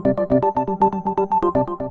A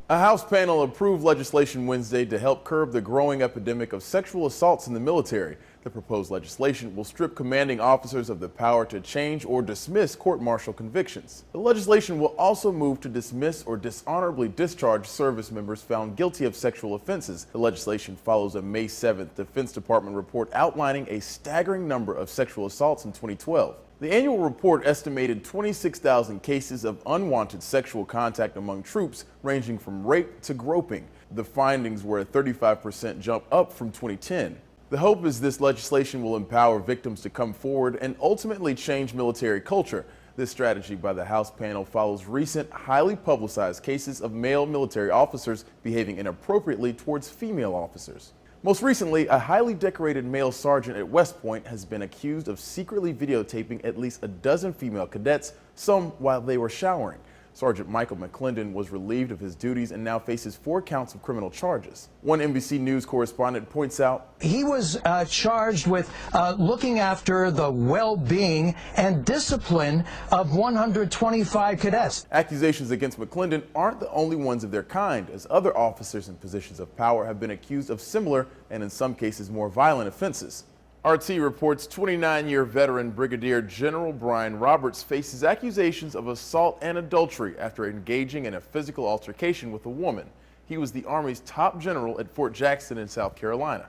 House panel approved legislation Wednesday to help curb the growing epidemic of sexual assaults in the military. The proposed legislation will strip commanding officers of the power to change or dismiss court-martial convictions. The legislation will also move to dismiss or dishonorably discharge service members found guilty of sexual offenses. The legislation follows a May 7th Defense Department report outlining a staggering number of sexual assaults in 2012. The annual report estimated 26,000 cases of unwanted sexual contact among troops, ranging from rape to groping. The findings were a 35% jump up from 2010. The hope is this legislation will empower victims to come forward and ultimately change military culture. This strategy by the House panel follows recent, highly publicized cases of male military officers behaving inappropriately towards female officers. Most recently, a highly decorated male sergeant at West Point has been accused of secretly videotaping at least a dozen female cadets, some while they were showering. Sergeant Michael McClendon was relieved of his duties and now faces 4 counts of criminal charges. One NBC News correspondent points out he was charged with looking after the well-being and discipline of 125 cadets. Accusations against McClendon aren't the only ones of their kind, as other officers in positions of power have been accused of similar and in some cases more violent offenses. RT reports 29-year veteran Brigadier General Brian Roberts faces accusations of assault and adultery after engaging in a physical altercation with a woman. He was the Army's top general at Fort Jackson in South Carolina.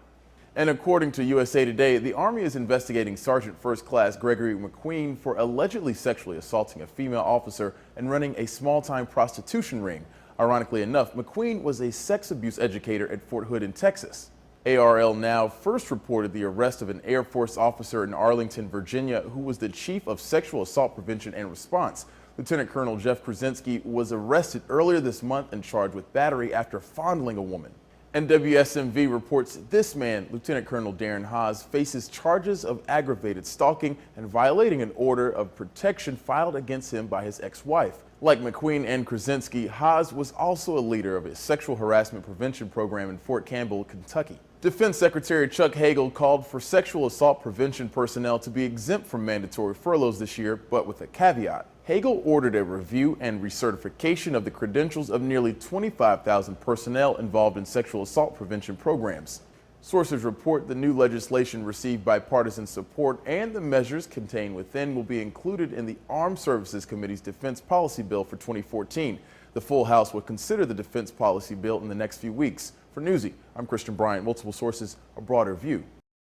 And according to USA Today, the Army is investigating Sergeant First Class Gregory McQueen for allegedly sexually assaulting a female officer and running a small-time prostitution ring. Ironically enough, McQueen was a sex abuse educator at Fort Hood in Texas. ARL Now first reported the arrest of an Air Force officer in Arlington, Virginia, who was the chief of sexual assault prevention and response. Lieutenant Colonel Jeff Krasinski was arrested earlier this month and charged with battery after fondling a woman. And WSMV reports this man, Lieutenant Colonel Darren Haas, faces charges of aggravated stalking and violating an order of protection filed against him by his ex-wife. Like McQueen and Krasinski, Haas was also a leader of a sexual harassment prevention program in Fort Campbell, Kentucky. Defense Secretary Chuck Hagel called for sexual assault prevention personnel to be exempt from mandatory furloughs this year, but with a caveat. Hagel ordered a review and recertification of the credentials of nearly 25,000 personnel involved in sexual assault prevention programs. Sources report the new legislation received bipartisan support, and the measures contained within will be included in the Armed Services Committee's Defense Policy Bill for 2014. The full House will consider the Defense Policy Bill in the next few weeks. For Newsy, I'm Christian Bryant. Multiple sources, a broader view.